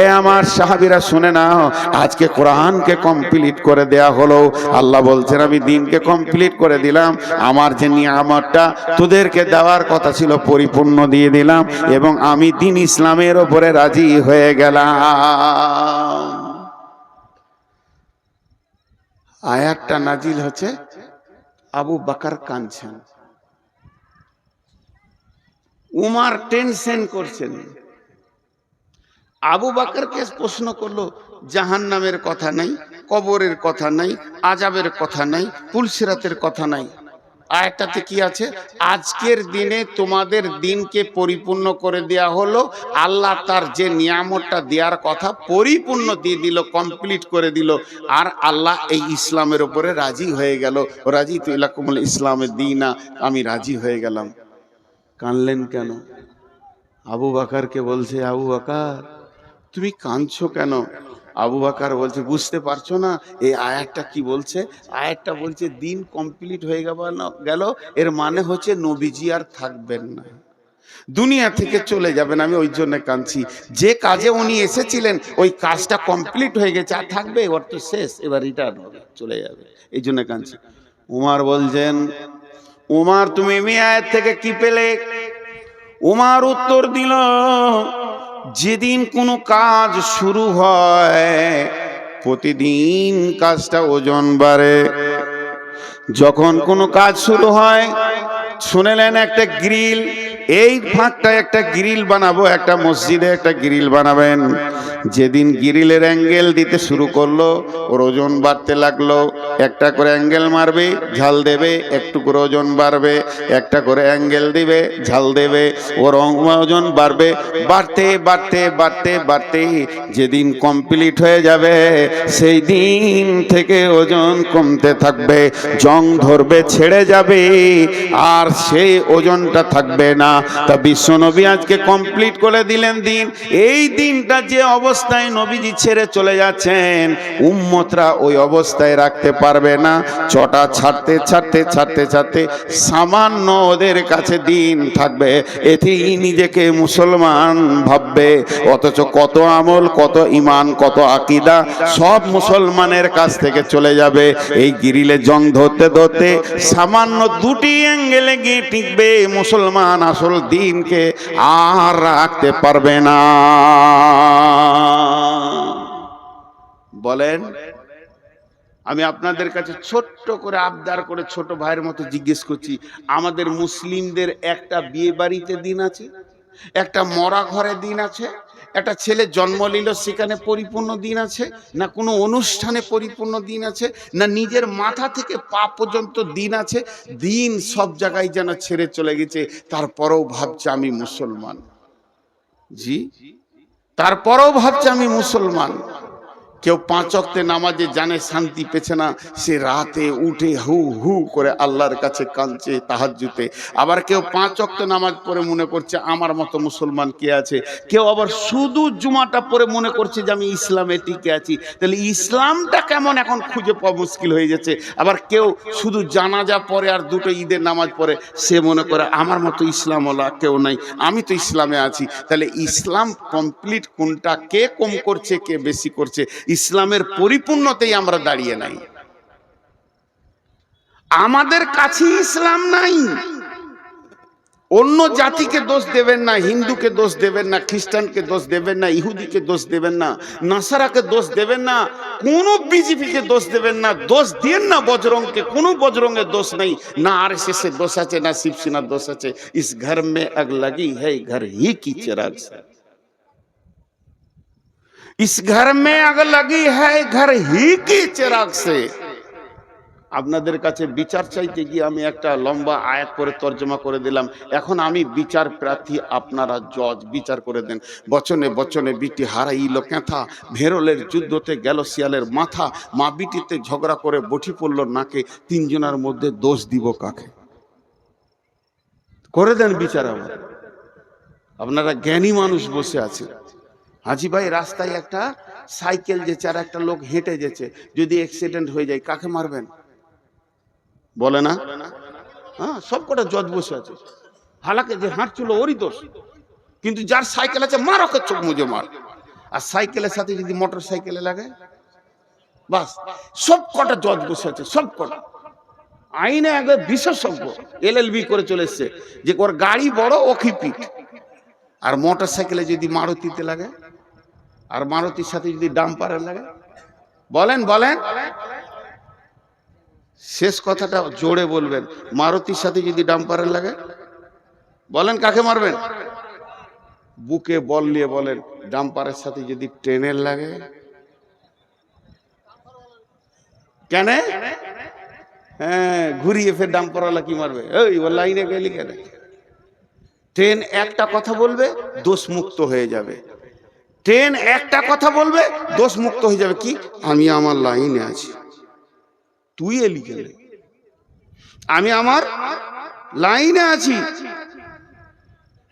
এ আমার সাহাবীরা শুনে নাও, আজকে কোরআনকে কমপ্লিট করে দেয়া হলো। আল্লাহ বলছেন আমি দ্বীনকে কমপ্লিট করে দিলাম, আমার যে নিয়ামতটা তোদেরকে দেওয়ার কথা ছিল পরিপূর্ণ দিয়ে দিলাম, এবং আমি দ্বীন ইসলামের উপরে রাজি হয়ে গেলাম। আয়াতটা নাজিল হচ্ছে, আবু বকর কাঁদছেন, উমর টেনশন করছেন। আবু বকরকে প্রশ্ন করলো, জাহান্নামের কথা নাই, কবরের কথা নাই, আযাবের কথা নাই, পুলসিরাতের কথা নাই। আয়াতটাতে কি আছে? আজকের দিনে তোমাদের দিনকে পরিপূর্ণ করে দেয়া হলো। আল্লাহ তার যে নিয়ামতটা দেওয়ার কথা পরিপূর্ণ দিয়ে দিল, কমপ্লিট করে দিল। আর আল্লাহ এই ইসলামের উপরে রাজি হয়ে গেল। রাজি তু ইলাকুমুল ইসলামের দীনা, আমি রাজি হয়ে গেলাম। কানলেন কেন? আবু বকরকে বলছে, আবু বকর তুমি কাঁদছো কেন? আবু বকর বলছে, বুঝতে পারছো না এই আয়াতটা কি বলছে? আয়াতটা বলছে দিন কমপ্লিট হয়ে গেল, এর মানে হচ্ছে নবীজি আর থাকবেন না, দুনিয়া থেকে চলে যাবেন। আমি ওই জন্য কাঁদছি, যে কাজে উনি এসেছিলেন ওই কাজটা কমপ্লিট হয়ে গেছে, আর থাকবে? ওর তো শেষ, এবার রিটার্ন হবে, চলে যাবে, এই জন্য কাঁদছি। উমর বলছেন, উমর তুমি এই আয়াত থেকে কি পেলে? উমর উত্তর দিল, যেদিন কোনো কাজ শুরু হয় প্রতিদিন কাজটা ওজন বাড়ে। যখন কোনো কাজ শুরু হয়, শুনেলেন একটা গ্রিল, এই ফাঁকটা একটা গ্রিল বানাবো, একটা মসজিদে একটা গ্রিল বানাবেন। যেদিন গ্রিলের অ্যাঙ্গেল দিতে শুরু করলো, ওর ওজন বাড়তে লাগলো। একটা করে অ্যাঙ্গেল মারবে, ঝাল দেবে, একটু করে ওজন বাড়বে, একটা করে অ্যাঙ্গেল দিবে, ঝাল দেবে, ওর ওজন বাড়বে। বাড়তে বাড়তে বাড়তে বাড়তে যেদিন কমপ্লিট হয়ে যাবে সেই দিন থেকে ওজন কমতে থাকবে, জং ধরবে, ছেড়ে যাবে, আর সেই ওজনটা থাকবে না। তা বিশ্বনবী আজকে কমপ্লিট করে দিলেন দিন। এই দিনটা যে অবস্থায় নবীজি ছেড়ে চলে যাচ্ছেন, উম্মতরা ওই অবস্থায় রাখতে পারবে না। চটা ছাড়তে ছাড়তে ছাড়তে ছাড়তে সামান্য ওদের কাছে দিন থাকবে, এতেই নিজেকে মুসলমান ভাববে। অথচ কত আমল, কত ইমান, কত আকীদা সব মুসলমানের কাছ থেকে চলে যাবে। এই গ্রিলে জং ধরতে ধরতে সামান্য দুটি অ্যাঙ্গেলে গিয়ে টিকবে, মুসলমান আসল দিনকে আর রাখতে পারবে না। বলেন, আমি আপনাদের কাছে ছোট্ট করে আবদার করে ছোট ভাইয়ের মতো জিজ্ঞেস করছি, আমাদের মুসলিমদের একটা বিয়ে বাড়িতে দিন আছে, একটা মরা ঘরে দিন আছে, একটা ছেলে জন্ম নিল সেখানে পরিপূর্ণ দিন আছে, না কোনো অনুষ্ঠানে পরিপূর্ণ দিন আছে, না নিজের মাথা থেকে পা পর্যন্ত দিন আছে। দিন সব জায়গায় যেন ছেড়ে চলে গেছে, তারপরেও ভাবছে আমি মুসলমান। জি, তারপরেও ভাবছে আমি মুসলমান। কেউ 5 ওয়াক্তে নামাজে জানে শান্তি পেছে না, সে রাতে উঠে হু হু করে আল্লাহর কাছে কাঁদছে তাহাজ্জুদে। আবার কেউ 5 ওয়াক্ত নামাজ পড়ে মনে করছে আমার মতো মুসলমান কে আছে। কেউ আবার শুধু জুমাটা পড়ে মনে করছে যে আমি ইসলামে টিকে আছি। তাহলে ইসলামটা কেমন এখন খুঁজে পাওয়া মুশকিল হয়ে যাচ্ছে। আবার কেউ শুধু জানাজা পড়ে আর দুটো ঈদের নামাজ পড়ে, সে মনে করে আমার মতো ইসলামওয়ালা কেউ নাই, আমি তো ইসলামে আছি। তাহলে ইসলাম কমপ্লিট কোনটা, কে কম করছে কে বেশি করছে? ইসলামের পরিপূর্ণতেই আমরা দাঁড়িয়ে নাই, আমাদের কাছে ইসলাম নাই। অন্য জাতিকে দোষ দেবেন না, হিন্দুকে দোষ দেবেন না, খ্রিস্টানকে দোষ দেবেন না, ইহুদিকে দোষ দেবেন না, নাসারাকে দোষ দেবেন না, কোন বিজেপিকে দোষ দেবেন না, দোষ দেন না বজরংকে, কোনো বজরংয়ের দোষ নেই, না আরএসএস এর দোষ আছে, না শিবসেনার দোষ আছে। ইস ঘর মে আগ লাগি হ্যায় ঘর হি কি চিরাগ সে, इस घर में आग लगी है घर ही की चिराग से। আপনাদের কাছে বিচার চাইতে গিয়ে আমি একটা লম্বা আয়াত করে তর্জমা করে দিলাম। এখন আমি বিচার প্রার্থী, আপনারা জজ, বিচার করে দেন। বচনে বচনে বিটি হারাইল ক্যাঁথা, ভেরলের যুদ্ধতে গেল শিয়ালের মাথা, মা বিটিতে ঝগড়া করে বঠি পড়ল নাকে, তিনজনের মধ্যে দোষ দিব কাকে? করে দেন বিচার। আপনারা জ্ঞানী মানুষ বসে আছে। হাজি ভাই, রাস্তায় একটা সাইকেল যেছে আর একটা লোক হেঁটে যেছে, যদি অ্যাক্সিডেন্ট হয়ে যায় কাকে মারবেন? বলে না? হ্যাঁ, সব কটা জজ বসে আছে। হালাকে যে হাঁটছিল ওরই দোষ, কিন্তু যার সাইকেল আছে মার, ওকে চোখ মুজে মার। আর সাইকেলের সাথে যদি মোটর সাইকেলে লাগে, বাস সব কটা জজ বসে আছে, সব কটা আইনে একবার বিশেষজ্ঞ LLB করে চলে এসছে যে ওর গাড়ি বড় ও খিপিট। আর মোটর সাইকেলে যদি মারুতিতে লাগে, আর মারুতির সাথে যদি ডাম্পারে লাগে, বলেন বলেন শেষ কথাটা জোরে বলবেন, মারুতির সাথে যদি ডাম্পারে লাগে, বলেন কাকে মারবেন? বুকে বল নিয়ে বলেন, ডাম্পারের সাথে যদি ট্রেনের লাগে, কেন? হ্যাঁ, ঘুরিয়ে ফের ডাম্পারওয়ালা কি মারবে? ওই ও লাইনে গেলি কেন? ট্রেন একটা কথা বলবে, দোষ মুক্ত হয়ে যাবে। ট্রেন একটা কথা বলবে, দোষ মুক্ত হয়ে যাবে। কি? আমি আমার লাইনে আছি। তুই এলি কেন? আমি আমার লাইনে আছি।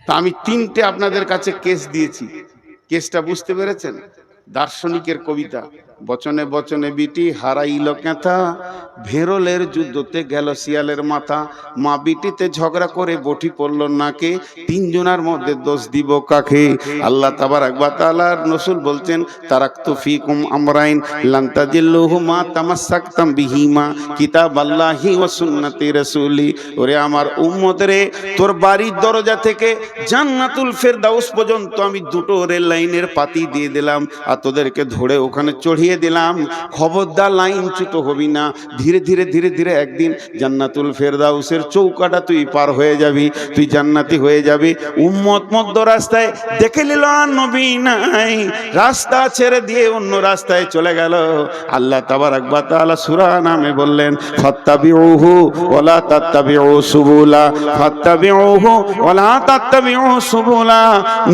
তা আমি 3টে আপনাদের কাছে কেস দিয়েছি। কেসটা বুঝতে পেরেছেন? দার্শনিকের কবিতা, বচনে বচনে বিটি হারাইল কেথা, ভেরলের যুদ্ধতে গেল শিয়ালের মাথা, মা বিটিতে ঝগড়া করে বটি পড়ল নাকে, 3 জনার মধ্যে দোষ দিব কাকে? আল্লাহ তাবারাক ওয়া তাআলার রাসূল বলছেন, তারাকতু ফিকুম আমরাইন লান তাদিল্লুহুমা তামাসসাকতাম বিহিমা কিতাবাল্লাহি ওয়া সুন্নতি রাসূলি। ওরে আমার উম্মত রে, তোর বাড়ির দরজা থেকে জান্নাতুল ফেরদাউস পর্যন্ত আমি 2টো রেল লাইনের পাতি দিয়ে দিলাম, আর তোদেরকে ধরে ওখানে চড়িয়ে দিলাম। খবরদার লাইনচ্যুত হবি না। ধীরে ধীরে ধীরে ধীরে একদিন জান্নাতুল ফেরদাউসের চৌকাটা তুই পার হয়ে যাবি, তুই জান্নাতি হয়ে যাবি। উম্মত মধ্য রাস্তায় দেখে নিল আর নবী নাই, রাস্তা ছেড়ে দিয়ে অন্য রাস্তায় চলে গেল। আল্লাহ তাবারাক ওয়া তাআলা সূরা নামে বললেন, ফাত্তাবিউহু ওয়ালা তাত্তাবিউ সুবুলা, ফাত্তাবিউহু ওয়ালা তাত্তাবিউ সুবুলা।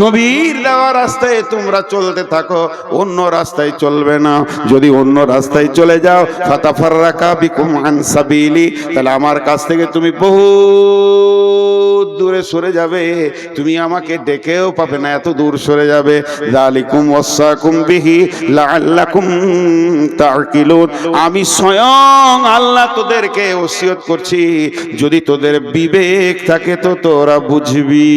নবীর দেওয়া রাস্তায় তোমরা চলতে থাকো, অন্য রাস্তায় চলবে না। যদি অন্য রাস্তায় চলে যাও, ফাতাফাররাকা বিকুম আন সাবিলি, তাহলে আমার কাছ থেকে তুমি বহু দূরে সরে যাবে, তুমি আমাকে ডেকেও পাবে না, এত দূর সরে যাবে। যালিকুম ওয়াসাকুম বিহি লাআল্লাকুম তাকিলুন। আমি স্বয়ং আল্লাহ তোদেরকে ওসিয়ত করছি, যদি তোদের বিবেক থাকে তো তোরা বুঝবি।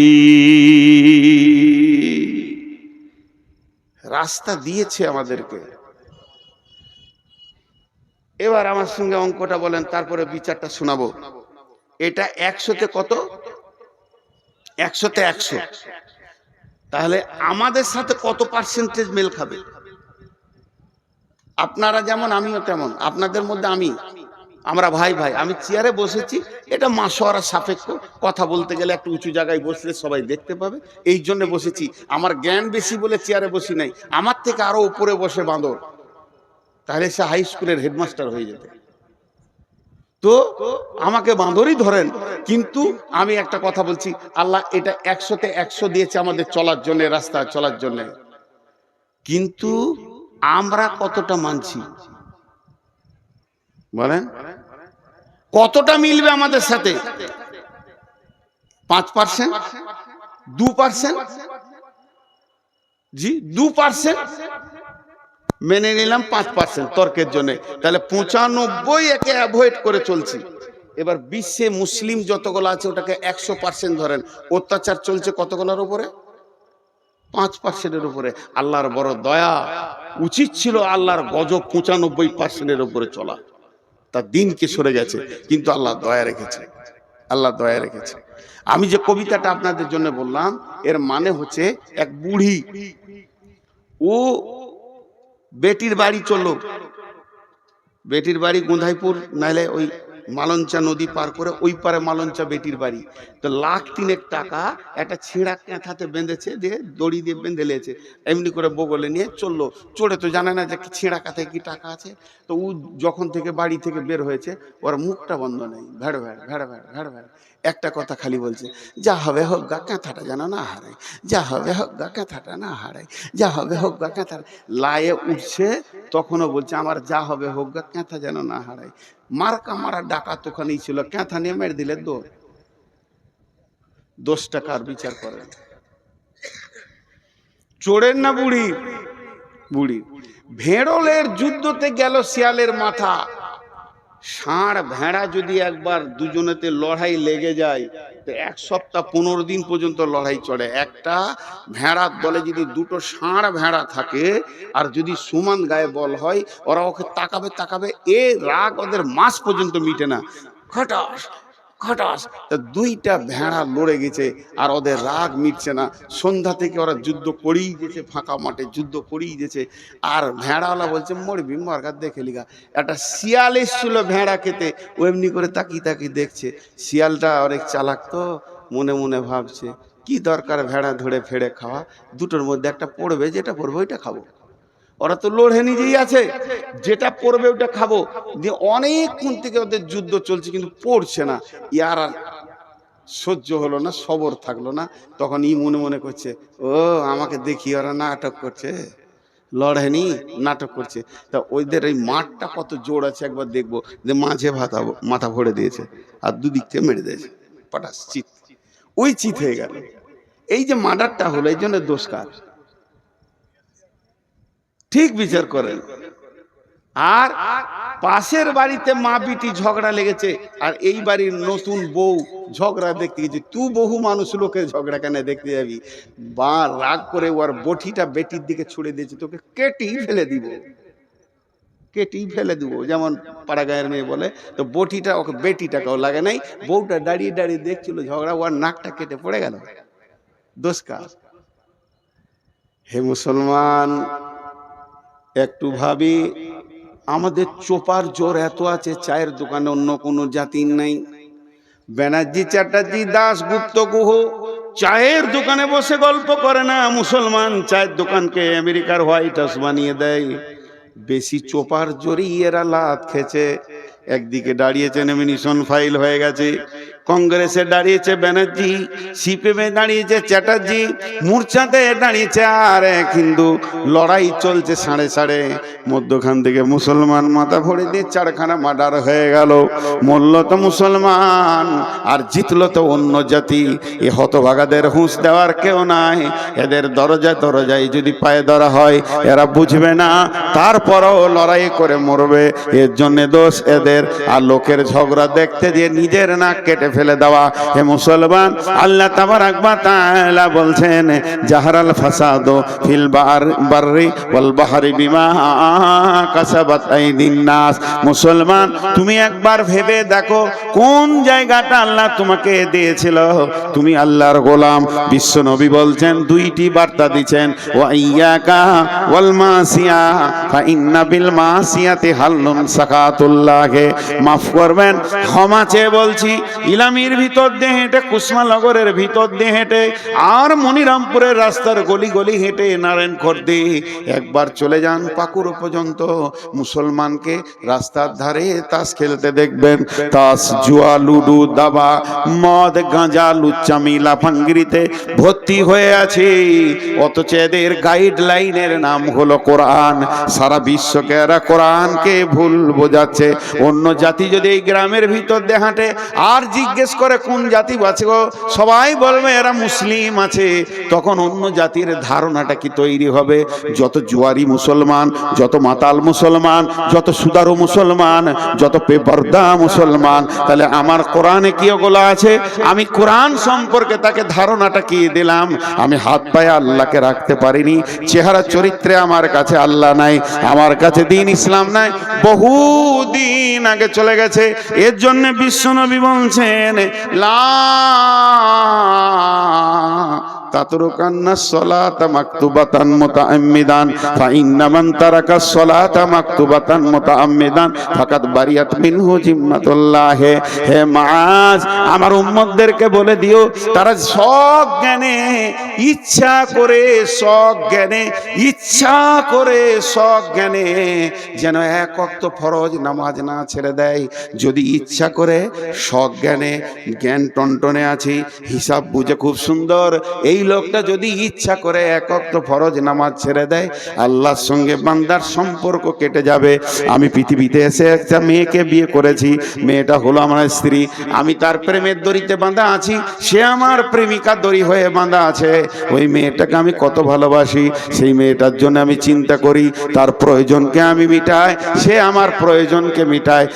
রাস্তা দিয়েছে আমাদেরকে। এবার আমার সঙ্গে অঙ্কটা বলেন, তারপরে বিচারটা শোনাবো। এটা 100তে কত? 100তে 100। তাহলে আমাদের সাথে কত পার্সেন্টেজ মেল খাবে? আপনারা যেমন আমিও তেমন, আপনাদের মধ্যে আমরা ভাই ভাই। আমি চেয়ারে বসেছি, এটা মাশওয়ারা সাপেক্ষ, কথা বলতে গেলে একটু উঁচু জায়গায় বসলে সবাই দেখতে পাবে, এই জন্য বসেছি। আমার জ্ঞান বেশি বলে চেয়ারে বসি নাই, আমার থেকে আরো উপরে বসে বাঁদর, তাহলে সে হাই স্কুলের হেডমাস্টার হয়ে যেত। তো আমাকে বাঁদরই ধরেন, কিন্তু আমি একটা কথা বলছি, আল্লাহ এটা 100তে 100 দিয়েছে আমাদের চলার জন্য, রাস্তা চলার জন্য। কিন্তু আমরা কতটা মানছি বলেন? কতটা মিলবে আমাদের সাথে? 5%, 2%? জি 2% মেনে নিলাম, 5% তর্কের জন্য, তাহলে 95 একে অ্যাভয়েড করে চলছি। এবার বিশ্বে মুসলিম যতগুলো আছে ওটাকে 100% ধরেন, অত্যাচার চলছে কতগুলোর উপরে? 5%-এর উপরে। আল্লাহর বড় দয়া, উচিত ছিল আল্লাহর গজব 95%-এর উপরে চলা, তার দিনকে সরে গেছে, কিন্তু আল্লাহ দয়া রেখেছে, আল্লাহ দয়া রেখেছে। আমি যে কবিতাটা আপনাদের জন্য বললাম, এর মানে হচ্ছে এক বুড়ি, ও বেটির বাড়ি চললো, বেটির বাড়ি গুঁধাইপুর, নাইলে ওই মালঞ্চা নদী পার করে ওই পারে মালঞ্চা বেটির বাড়ি। তো 1,03,000 টাকা একটা ছেঁড়া কাঁথাতে বেঁধেছে, দিয়ে দড়ি দিয়ে বেঁধে লেছে, এমনি করে বগলে নিয়ে চললো। চড়ে তো জানে না যে ছেঁড়া কাঁথায় কি টাকা আছে। তো ও যখন থেকে বাড়ি থেকে বের হয়েছে, ওর মুখটা বন্ধ নেই, ভেড় ভেড় ভেড় ভেড় ভেড় ভেড় একটা কথা খালি বলছে, যা হবে হোক গা, কাঁথাটা যেন না হারায়, যা হবে হোক গা, কাঁথাটা না হারায়, যা হবে হোক গা, কাঁথাটা। লায়ে উঠছে, তখনও বলছে আমার যা হবে হোক গা, কাঁথা যেন না হারায়। মার্কা মারা ডাকাত ওখানেই ছিল, কাঁথা নিয়ে মেরে দিলে দোষ টাকার বিচার করেন। চোরের না বুড়ি? বুড়ি। ভেড়লের যুদ্ধতে গেল শিয়ালের মাথা, ষাঁড় ভেড়া যদি একবার দুজনেতে লড়াই লেগে যায় তো 1 সপ্তাহ 15 দিন পর্যন্ত লড়াই চলে। একটা ভেড়ার দলে যদি দুটো ষাঁড় ভেড়া থাকে আর যদি সমান গায়ে বল হয়, ওরা ওকে তাকাবে তাকাবে, এ রাগ ওদের মাস পর্যন্ত মিটে না। খটাস খটাস, তা দুইটা ভেড়া লড়ে গেছে আর ওদের রাগ মিটছে না। সন্ধ্যা থেকে ওরা যুদ্ধ করেই গেছে, ফাঁকা মাঠে যুদ্ধ করেই গেছে। আর ভেড়াওয়ালা বলছে মরবি মরগার দেখে লিগা। একটা শিয়াল এসছিল ভেড়া খেতে, ও এমনি করে তাকিয়ে তাকিয়ে দেখছে। শিয়ালটা অনেক চালাক তো, মনে মনে ভাবছে কি দরকার ভেড়া ধরে ফেড়ে খাওয়া, দুটোর মধ্যে একটা পড়বে, যেটা পড়বে ওইটা খাবো। ওরা তো লড়ে নিজেই আছে, যেটা পড়বে ওটা খাবো। দিয়ে অনেকক্ষণ থেকে ওদের যুদ্ধ চলছে কিন্তু পড়ছে না। ইয়ার আর সহ্য হলো না, সবর থাকলো না। তখন ই মনে মনে করছে, ও আমাকে দেখি ওরা নাটক করছে, লড়েনি নাটক করছে। তা ওইদের এই মাঠটা কত জোর আছে একবার দেখবো। যে মাঝে মাথা ভরে দিয়েছে আর দুদিক থেকে মেরে দিয়েছে, পটাশ চিত, ওই চিত হয়ে গেল। এই যে মার্ডারটা হলো, এই জন্য দোষ কার? ঠিক বিচার করেন। আর পাশের বাড়িতে মা বিটি ঝগড়া লেগেছে, আর এই বাড়ির নতুন বউ ঝগড়া দেখতে গেছে। তুই বহু মানুষ লোকের ঝগড়া কেন দেখতে যাবি? বা রাগ করে ওর বটিটা বেটির দিকে ছুড়ে দিয়েছে, তোকে কেটেই ফেলে দিব, কেটেই ফেলে দিব। যেমন পাড়া গায়ের মেয়ে বলে, তো বটিটা ওকে বেটিটাকেও লাগে নাই, বউটা দাঁড়িয়ে দাঁড়িয়ে দেখছিল ঝগড়া, ওর নাকটা কেটে পড়ে গেল। দোষ কার? হে মুসলমান, একটু ভাবি, আমাদের চোপার জোর এত আছে, চায়ের দোকানে অন্য কোনো জাতির নাই। ব্যানার্জি, চ্যাটার্জি, দাস, গুপ্ত, গুহ চায়ের দোকানে বসে গল্প করে না। মুসলমান চায়ের দোকানকে আমেরিকার হোয়াইট হাউস বানিয়ে দেয়। বেশি চোপার জোরই এরা লাত খেছে। একদিকে দাঁড়িয়েছে নমিনেশন ফাইল হয়ে গেছে, কংগ্রেসে দাঁড়িয়েছে ব্যানার্জি, সিপিএমে দাঁড়িয়েছে চ্যাটার্জি, মূর্ছাতে দাঁড়িয়েছে আর এক হিন্দু। লড়াই চলছে সাড়ে সাড়ে। মধ্যখান থেকে মুসলমান মাথা ভরে দিয়ে 4খানা মার্ডার হয়ে গেল। মরল তো মুসলমান আর জিতলো তো অন্য জাতি। এ হতভাগাদের হুঁশ দেওয়ার কেউ নাই। এদের দরজায় দরজায় যদি পায়ে ধরা হয়, এরা বুঝবে না, তারপরও লড়াই করে মরবে। এর জন্য দোষ এদের। আর লোকের ঝগড়া দেখতে দিয়ে নিজের নাক কেটে ফেলে দেওয়া। হে মুসলমান, আল্লাহ তাবারাক ওয়া তাআলা বলছেন, জাহারাল ফাসাদু ফিল বাররি ওয়াল বাহরি বিমা কাসাবাত আইদিন নাস। মুসলমান, তুমি একবার ভেবে দেখো কোন জায়গাটা আল্লাহ তোমাকে দিয়েছিল। তুমি আল্লাহর গোলাম। বিশ্ব নবী বলছেন, 2টি বার্তা দিচ্ছেন, ওয়া ইয়াকা ওয়াল মাসিয়া ফা ইন্না বিল মাসিয়াতি হাল্লুন সাকাতুল্লাহ। মাফ করবেন, ক্ষমা চেয়ে বলছি। ইলামির ভিতর দিয়ে হেঁটে, কুসমানগরের ভিতর দিয়ে হেঁটে, আর মনিরামপুরের রাস্তার গলি গলি হেঁটে নারায়ণখর্দে একবার চলে যান পাকুড় পর্যন্ত। মুসলমানকে রাস্তার ধারে তাস খেলতে দেখবেন। তাস, জুয়া, লুডু, দাবা, মদ, গাঁজা, লুচ্চামি, লাফাঙ্গিরিতে ভর্তি হয়ে আছে। অথচ এদের গাইডলাইনের নাম হলো কোরআন। সারা বিশ্বকে এরা কোরআনকে ভুল বোঝাচ্ছে। অন্য জাতি যদি এই গ্রামের ভিতর দিয়ে হাঁটে আর জিজ্ঞেস করে কোন জাতি আছে গো, সবাই বলবে এরা মুসলিম আছে। তখন অন্য জাতির ধারণাটা কি তৈরি হবে? যত জুয়ারি মুসলমান, যত মাতাল মুসলমান, যত সুদারু মুসলমান, যত বেপরদা মুসলমান। তাহলে আমার কোরআনে কি ওগুলো আছে? আমি কোরআন সম্পর্কে তাকে ধারণাটা কি দিলাম? আমি হাত পায়ে আল্লাহকে রাখতে পারিনি। চেহারা চরিত্রে আমার কাছে আল্লাহ নাই, আমার কাছে দ্বীন ইসলাম নাই, বহুদিন আগে চলে গেছে। এর জন্য বিশ্বনবী বলছেন, লা তাতরুকান্না সলাতা মাকতুবাতান মুতাআম্মিদান ফা ইন্না মান তারাকাস সলাতা মাকতুবাতান মুতাআম্মিদান ফাকাদ বারিয়াত মিনহু জিম্মাতুল্লাহ। হে মাআজ, আমার উম্মতদেরকে বলে দিও, তারা সজ্ঞানে ইচ্ছা করে, সজ্ঞানে ইচ্ছা করে, সজ্ঞানে যেন 1 ওয়াক্ত ফরজ নামাজ না ছেড়ে দেয়। যদি ইচ্ছা করে সজ্ঞানে, জ্ঞান টনটনে আছে, হিসাব বুঝে খুব সুন্দর, এই লোকটা যদি ইচ্ছা করে এক ওয়াক্ত ফরজ নামাজ ছেড়ে দেয়, আল্লাহর সঙ্গে বান্দার সম্পর্ক কেটে যাবে। আমি পৃথিবীতে এসে একটা মেয়েকে বিয়ে করেছি, মেয়েটা হলো আমার স্ত্রী, আমি তার প্রেমের দড়িতে বাঁধা আছি, সে আমার প্রেমিকা দড়ি হয়ে বাঁধা আছে। ওই মেয়েটাকে আমি কত ভালোবাসি, সেই মেয়েটার জন্য আমি চিন্তা করি, তার প্রয়োজনকে আমি মিটাই, সে আমার প্রয়োজনকে মিটায়।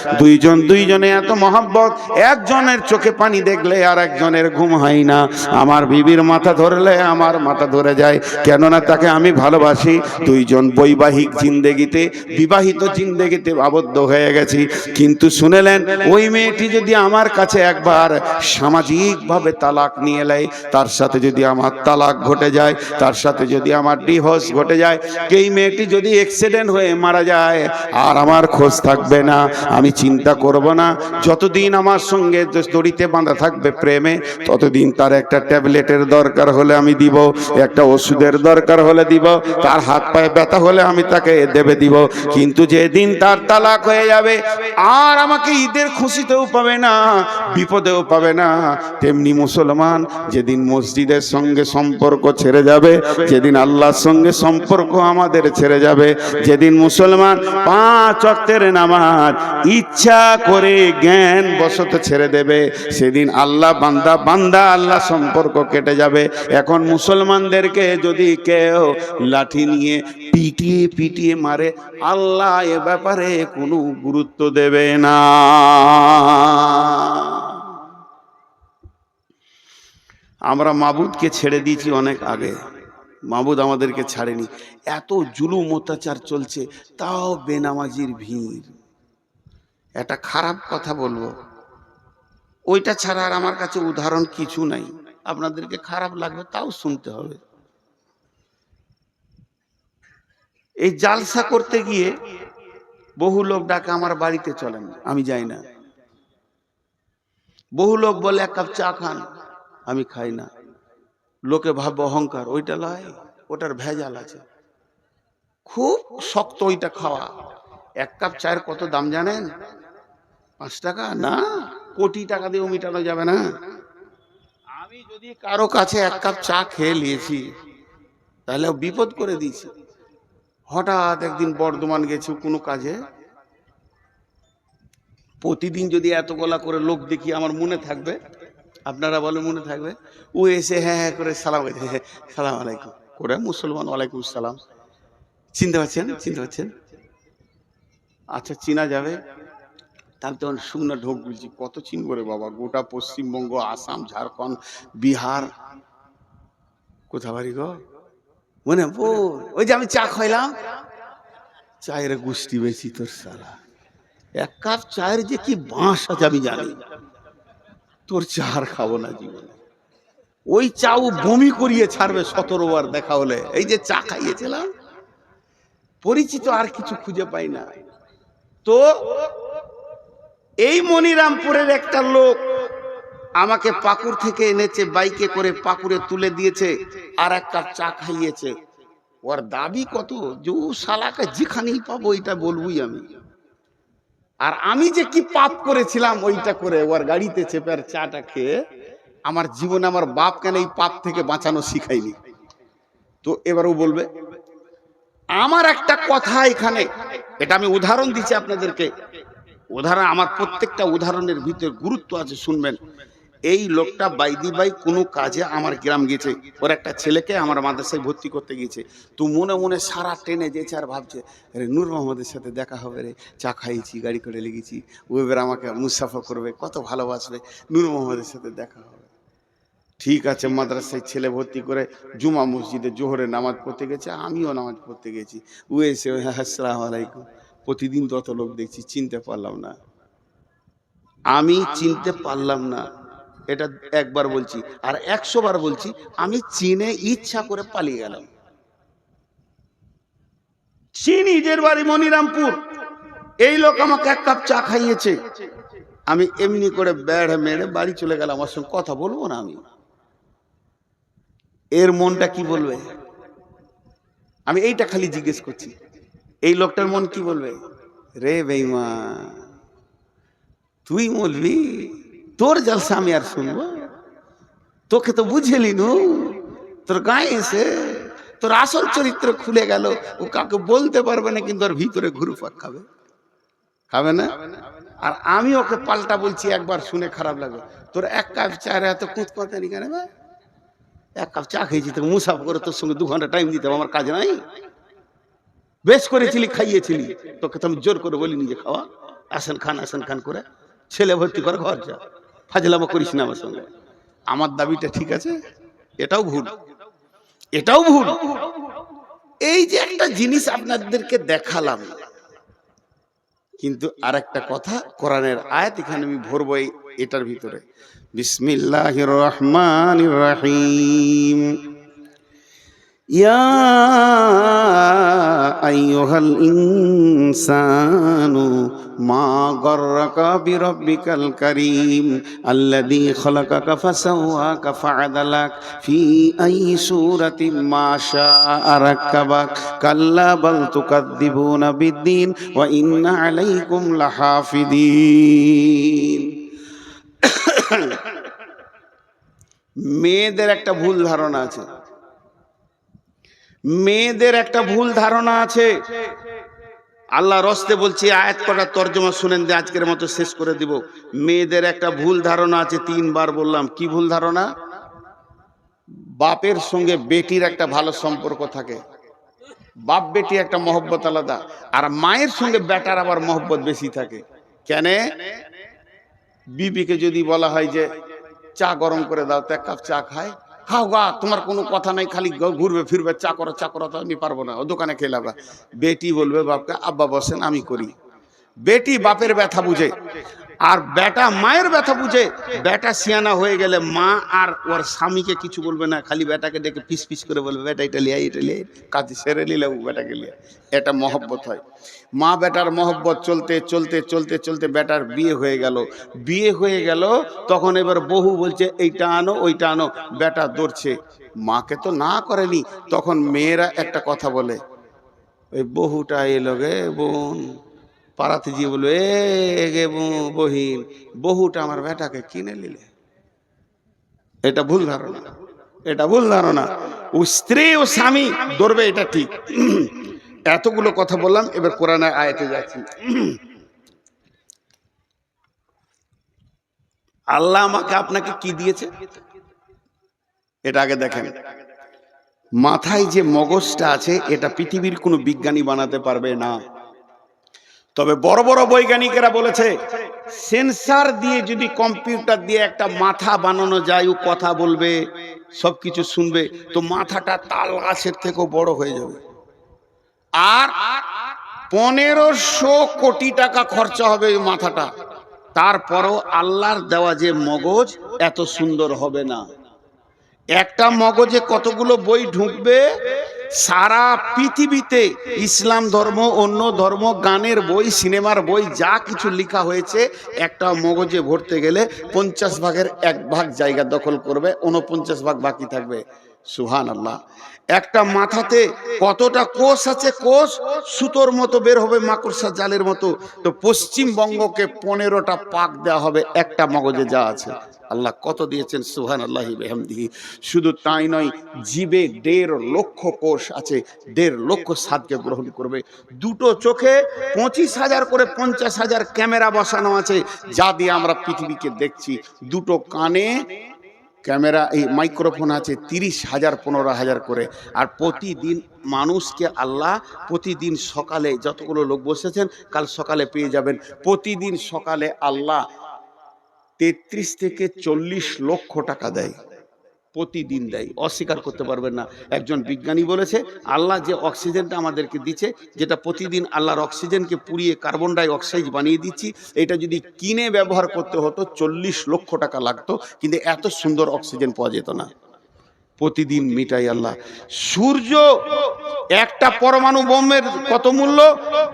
দুইজনে এত মহব্বত, একজনের চোখে পানি দেখলে আর একজনের ঘুম হয় না। আমার বিবির মাথা ধরলে আমার মাথা ধরে যায়, কেননা তাকে আমি ভালোবাসি। দুইজন বৈবাহিক জিন্দেগিতে, বিবাহিত জিন্দেগিতে আবদ্ধ হয়ে গেছি। কিন্তু শুনেলেন, ওই মেয়েটি যদি আমার কাছে একবার সামাজিকভাবে তালাক নিয়ে নেয়, তার সাথে যদি আমার তালাক ঘটে যায়, তার সাথে যদি আমার ডিভোর্স ঘটে যায়, এই মেয়েটি যদি অ্যাক্সিডেন্ট হয়ে মারা যায়, আর আমার খোঁজ থাকবে না, আমি চিন্তা করব না। যতদিন আমার সঙ্গে দড়িতে বাঁধা থাকবে প্রেমে, ততদিন তার একটা ট্যাবলেটের দরকার হলে আমি দিব, একটা ওষুধের দরকার হলে দিব, তার হাত পায়ে ব্যথা হলে আমি তাকে দেবে দিব। কিন্তু যেদিন তার তালাক হয়ে যাবে, আর আমাকে ঈদের খুশিতেও পাবে না, বিপদেও পাবে না। তেমনি মুসলমান যেদিন মসজিদের সঙ্গে সম্পর্ক ছেড়ে যাবে, যেদিন আল্লাহর সঙ্গে সম্পর্ক আমাদের ছেড়ে যাবে, যেদিন মুসলমান 5 ওয়াক্তের নামাজ ইচ্ছা করে জ্ঞান বশত ছেড়ে দেবে, সেদিন আল্লাহ বান্দা আল্লাহ সম্পর্ক কেটে যাবে। এখন মুসলমানদেরকে যদি কেউ লাঠি নিয়ে পিটিয়ে মারে, আল্লাহ এ ব্যাপারে কোনো গুরুত্ব দেবে না। আমরা মাবুদকে ছেড়ে দিয়েছি অনেক আগে, মাবুদ আমাদেরকে ছাড়েনি। এত জুলুম অত্যাচার চলছে, তাও বেনামাজির ভিড়। একটা খারাপ কথা বলবো, ওইটা ছাড়া আর আমার কাছে উদাহরণ কিছু নাই। আপনাদেরকে খারাপ লাগবে, তাও শুনতে হবে। এই জালসা করতে গিয়ে বহু লোক ডাকে আমার বাড়িতে চলেন, আমি যাই না। বহু লোক বলে 1 কাপ চা খান, আমি খাই না। লোকে ভাববে অহংকার, ওইটা লয়, ওটার ভেজাল আছে। খুব শক্ত ওইটা খাওয়া। 1 কাপ চায়ের কত দাম জানেন? 5 টাকা না, কোটি টাকা দিয়েও মিটানো যাবে না। আমি যদি কারো কাছে 1 কাপ চা খেয়ে নিয়েছি, তাহলে বিপদ করে দিয়েছি। হঠাৎ একদিন বর্ধমান গেছি কোনো কাজে, প্রতিদিন যদি এত গলা করে লোক দেখি, আমার মনে থাকবে? আপনারা বলে মনে থাকবে? ও এসে হ্যাঁ হ্যাঁ করে সালাম সালাম আলাইকুম করে, মুসলমান, ওয়ালাইকুম সালাম। চিনতে পারছেন? আচ্ছা, চিনা যাবে। তাহলে তখন শুকনো ঢোক বলছি, কত চিনব রে বাবা, গোটা পশ্চিমবঙ্গ, আসাম, ঝাড়খণ্ড, বিহার, কোথা বাড়ি গো? মনে ওই যে আমি চা খাইলাম, চায়ের গুষ্টি বেশি তোর সালা। 1 কাপ চায়ের যে কি বাঁশ আছে আমি জানি, তোর চা আর খাবো না জীবনে। ওই চাও বমি করিয়ে ছাড়বে 17 বার দেখা হলে। এই যে চা খাইয়েছিলাম, পরিচিত আর কিছু খুঁজে পাই না। তো এই মনিরামপুরের একটা লোক আমাকে পাকুর থেকে এনেছে, বাইকে করে পাকুরে তুলে দিয়েছে, আর 1 কাপ চা খাইয়েছে। ওর দাবি কত, যে ও শালাকে যেখানেই পাবো ওইটা বলবই আমি। আর আমি যে কি পাপ করেছিলাম ওইটা করে ওর গাড়িতে চেপে আর চাটা খেয়ে, আমার জীবনে আমার বাপ কেন এই পাপ থেকে বাঁচানো শিখাইনি। তো এবারও বলবে। আমার একটা কথা এখানে, এটা আমি উদাহরণ দিচ্ছি আপনাদেরকে, উদাহরণ, আমার প্রত্যেকটা উদাহরণের ভিতরে গুরুত্ব আছে, শুনবেন। এই লোকটা বাইদি বাই কোনো কাজে আমার গ্রাম গেছে, ওর একটা ছেলেকে আমার মাদ্রাসায় ভর্তি করতে গিয়েছে। তো মনে মনে সারা ট্রেনে যেছে আর ভাবছে, আরে নূর মোহাম্মদের সাথে দেখা হবে রে, চা খাইছি, গাড়ি করে লেগেছি, ও এবার আমাকে মুসাফা করবে, কত ভালোবাসবে, নূর মোহাম্মদের সাথে দেখা হবে। ঠিক আছে, মাদ্রাসায় ছেলে ভর্তি করে জুমা মসজিদে জোহরে নামাজ পড়তে গেছে, আমিও নামাজ পড়তে গেছি। ও এসে আসসালামু আলাইকুম। প্রতিদিন তত লোক দেখছি, চিনতে পারলাম না, আমি চিনতে পারলাম না। এটা একবার বলছি, আর 100 বার বলছি, আমি চিনে ইচ্ছা করে পালিয়ে গেলাম। নিজের বাড়ি মনিরামপুর, এই লোক আমাকে 1 কাপ চা খাইয়েছে, আমি এমনি করে বেড় মেরে বাড়ি চলে গেলাম। আমার সঙ্গে কথা বলবো না আমি, এর মনটা কি বলবে? আমি এইটা খালি জিজ্ঞেস করছি, এই লোকটার মন কি বলবে? রে বেঈমান, তুই বলবি তোর জলসা আমি আর শুনবো? তোকে তো বুঝেলি নু, তোর গায়ে এসে তোর আসল চরিত্র খুলে গেল। ও কাউকে বলতে পারবে না, কিন্তু ওর ভিতরে ঘুরপাক খাবে, খাবে না? আর আমি ওকে পাল্টা বলছি, একবার শুনে খারাপ লাগবে, তোর এক কাপ চায়ের এত কুঁত পাতানি কেন? এক কাপ চা খেয়েছি, তোকে মুসাফ করে তোর সঙ্গে 2 ঘন্টা টাইম দিতে হবে, আমার কাজ নাই? বেশ করেছিলি, খাইয়েছিলি, তোকে তো আমি জোর করে বলিনি যে খাওয়া। আসেন খান করে ছেলে ভর্তি করে ঘর যা, ফাজলামো করিস না আমার সঙ্গে। আমার দাবিটা ঠিক আছে? এটাও ভুল, এটাও ভুল। এই যে একটা জিনিস আপনাদেরকে দেখালাম, কিন্তু আরেকটা কথা, কোরআনের আয়াত এখানে আমি ভরবো এটার ভিতরে। বিসমিল্লাহির রহমানির রহিম। ইয়া আইয়ুহাল ইনসানু মা গররাকা বিরব্বিকাল কারীম আল্লাযী খালাকাকা ফাসাওয়াকা ফাআদালাক ফি আইয়ি সূরাতিন মা শাআ রাক্কাবাক কাল্লা বাল তুকাদ্দিবুনা বিদ্দীন ওয়া ইন্না আলাইকুম লাহাফিদিন। মেয়েদের একটা ভুল ধারণা আছে, মেয়েদের একটা ভুল ধারণা আছে। আল্লাহ রস্তে বলছি, আয়াত কটা তর্জমা শুনেন দিয়ে আজকের মতো শেষ করে দিব। মেয়েদের একটা ভুল ধারণা আছে, 3 বার বললাম। কি ভুল ধারণা? বাপের সঙ্গে বেটির একটা ভালো সম্পর্ক থাকে, বাপ বেটি একটা মহব্বত আলাদা, আর মায়ের সঙ্গে বেটার আবার মহব্বত বেশি থাকে। কেন? বিবিকে যদি বলা হয় যে চা গরম করে দাও, তো 1 কাপ চা খায়, খাও গা, তোমার কোনো কথা নাই, খালি ঘুরবে ফিরবে, চা করো তো আমি পারবো না, ও দোকানে খেলাবা। বেটি বলবে বাপকে, আব্বা বসেন আমি করি। বেটি বাপের ব্যথা বুঝে, আর বেটা মায়ের ব্যথা বুঝে। বেটা সিয়ানা হয়ে গেলে মা আর ওর স্বামীকে কিছু বলবে না, খালি বেটাকে ডেকে পিস পিস করে বলবে, বেটা এটা লিয়ে কাজ সেরে নিলে বেটাকে লিয়ে। এটা মহব্বত হয়। মা বেটার মহব্বত চলতে চলতে চলতে চলতে বেটার বিয়ে হয়ে গেল। তখন এবার বহু বলছে এইটা আনো ওইটা আনো, বেটা দৌড়ছে, মাকে তো না করেনি। তখন মেয়েরা একটা কথা বলে, ওই বহুটা এলো গে বোন, পাড়াতে গিয়ে বলবে, এ গে বহিন, বহুটা আমার বেটাকে কিনে নিলে। এটা ভুল ধারণা, এটা ভুল ধারণা। ও স্ত্রী ও স্বামী ধরবে, এটা ঠিক। এতগুলো কথা বললাম, এবার কোরআনের আয়াতে যাচ্ছি। আল্লাহ আমাকে আপনাকে কি দিয়েছে এটা আগে দেখেন। মাথায় যে মগজটা আছে, এটা পৃথিবীর কোনো বিজ্ঞানী বানাতে পারবে না। তবে বড় বড় বৈজ্ঞানিকেরা বলেছে, সেন্সার দিয়ে যদি কম্পিউটার দিয়ে একটা মাথা বানানো যায়, ও কথা বলবে, সবকিছু শুনবে, তো মাথাটা তাল গাছের থেকেও বড় হয়ে যাবে। আর 1500 কোটি টাকা খরচা হবে ওই মাথাটা, তারপরও আল্লাহর দেওয়া যে মগজ এত সুন্দর হবে না। একটা মগজে কতগুলো বই ঢুকবে, সারা পৃথিবীতে ইসলাম ধর্ম, অন্য ধর্ম, গানের বই, সিনেমার বই, যা কিছু লেখা হয়েছে, একটা মগজে ভরতে গেলে 50 ভাগের 1 ভাগ জায়গা দখল করবে, 49 ভাগ বাকি থাকবে। সুবহানাল্লাহ। একটা মাথাতে কতটা কোষ আছে, কোষ সুতোর মতো বের হবে, মাকড়সা জালের মতো। তো পশ্চিমবঙ্গকে 15টা পাক দেওয়া হবে একটা মগজে যা আছে। আল্লাহ কত দিয়েছেন, সুবহানাল্লাহি বিহামদিহি। শুধু তাই নয়, জিবে 1.5 লক্ষ কোষ আছে, 1.5 লক্ষ স্বাদকে গ্রহণ করবে। 2টো চোখে 25,000 করে 50,000 ক্যামেরা বসানো আছে, যা দিয়ে আমরা পৃথিবীকে দেখছি। 2টো কানে ক্যামেরা, এই মাইক্রোফোন আছে 30,000 15,000 করে। আর প্রতিদিন মানুষকে আল্লাহ, প্রতিদিন সকালে, যতগুলো লোক বসেছেন কাল সকালে পেয়ে যাবেন, প্রতিদিন সকালে আল্লাহ 33 থেকে 40 লক্ষ টাকা দেয়, প্রতিদিন দেয়, অস্বীকার করতে পারবেন না। একজন বিজ্ঞানী বলেছে, আল্লাহ যে অক্সিজেনটা আমাদেরকে দিচ্ছে, যেটা প্রতিদিন আল্লাহর অক্সিজেনকে পুড়িয়ে কার্বন ডাই অক্সাইড বানিয়ে দিচ্ছি, এটা যদি কিনে ব্যবহার করতে হতো 40 লক্ষ টাকা লাগতো, কিন্তু এত সুন্দর অক্সিজেন পাওয়া যেত না। প্রতিদিন মিটাই আল্লাহ। সূর্য একটা পরমাণু বোমের কত মূল্য,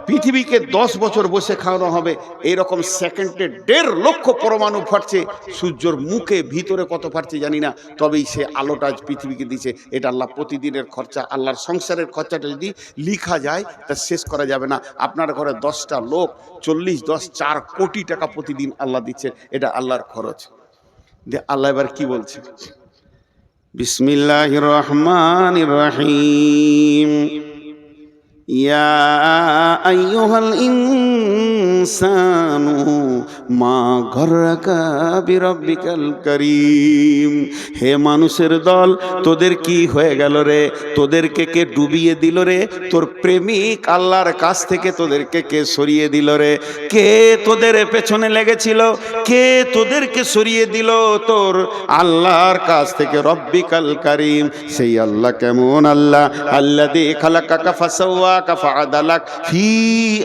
পৃথিবীকে 10 বছর বসে খাওয়ানো হবে। এইরকম সেকেন্ডে 1.5 লক্ষ পরমাণু ফাটছে, সূর্যর মুখে ভিতরে কত ফাটছে জানি না, তবেই সে আলোটা আজ পৃথিবীকে দিচ্ছে। এটা আল্লাহ প্রতিদিনের খরচা। আল্লাহর সংসারের খরচাটা যদি লিখা যায় তা শেষ করা যাবে না। আপনার ঘরে 10টা লোক, 4 কোটি টাকা প্রতিদিন আল্লাহ দিচ্ছে, এটা আল্লাহর খরচ। যে আল্লাহ এবার কি বলছে, বিসমিল্লাহির রহমানির রহিম। ইয়া আইয়ুহাল ইনসানু মা গররাকা বিরাব্বিকাল কারীম। হে মানুষের দল, তোদের কি হয়ে গেল রে? তোদেরকে কে ডুবিয়ে দিল রে? তোর প্রেমিক আল্লাহর কাছ থেকে তোদেরকে কে সরিয়ে দিল রে? কে তোদের পেছনে লেগেছিল? কে তোদেরকে সরিয়ে দিল তোর আল্লাহর কাছ থেকে? রব্বিকাল কারীম, সেই আল্লাহ কেমন আল্লাহ? আল্লাযী খালাকাকা ফাসাওয়াকা ফাআদালাক ফি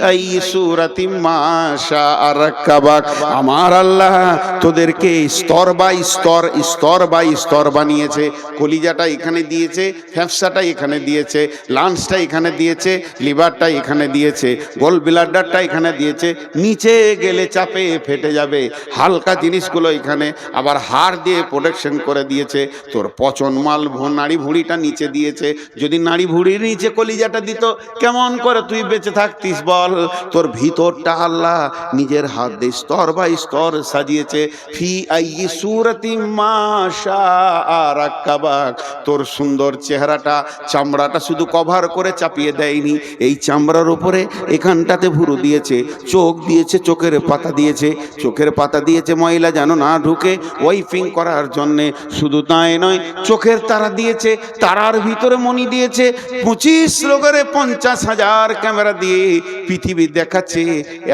আই সূরাতিম মা শাআ রাক্কাবাক। আমার আল্লাহ তোদেরকে স্তর বাই স্তর, স্তর বাই স্তর বানিয়েছে। কলিজাটা এখানে দিয়েছে, ফ্যাফসাটা এখানে দিয়েছে, লাঞ্চটা এখানে দিয়েছে, লিভারটা এখানে দিয়েছে, গোল ব্লাডারটা এখানে দিয়েছে। নিচে গেলে চাপে ফেটে যাবে, হালকা জিনিসগুলো এখানে, আবার হাড় দিয়ে প্রোটেকশন করে দিয়েছে। তোর পচন মাল নাড়ি ভুঁড়িটা নিচে দিয়েছে। যদি নাড়ি ভুঁড়ির নিচে কলিজাটা দিত, কেমন করে তুই বেঁচে থাকতিস বল? তোর ভিতরটা আল্লাহ নিজের হাত দিয়ে স্তর বাই স্তর সাজিয়েছে। ফি আইয়ি সূরাতিম মা শাআ রাক্কাবাক। তোর সুন্দর চেহারাটা, চামড়াটা শুধু কভার করে চাপিয়ে দেয়নি, এই চামড়ার উপরে এখানটাতে ভুরু দিয়েছে, চোখ দিয়েছে, চোখের পাতা দিয়েছে, চোখের পাতা দিয়েছে ময়লা যেন না ঢুকে ওয়াইপিং করার জন্যে। শুধু তাই নয়, চোখের তারা দিয়েছে, তারার ভিতরে মণি দিয়েছে। 25 লোকের 50,000 ক্যামেরা দিয়ে পৃথিবী দেখাচ্ছে।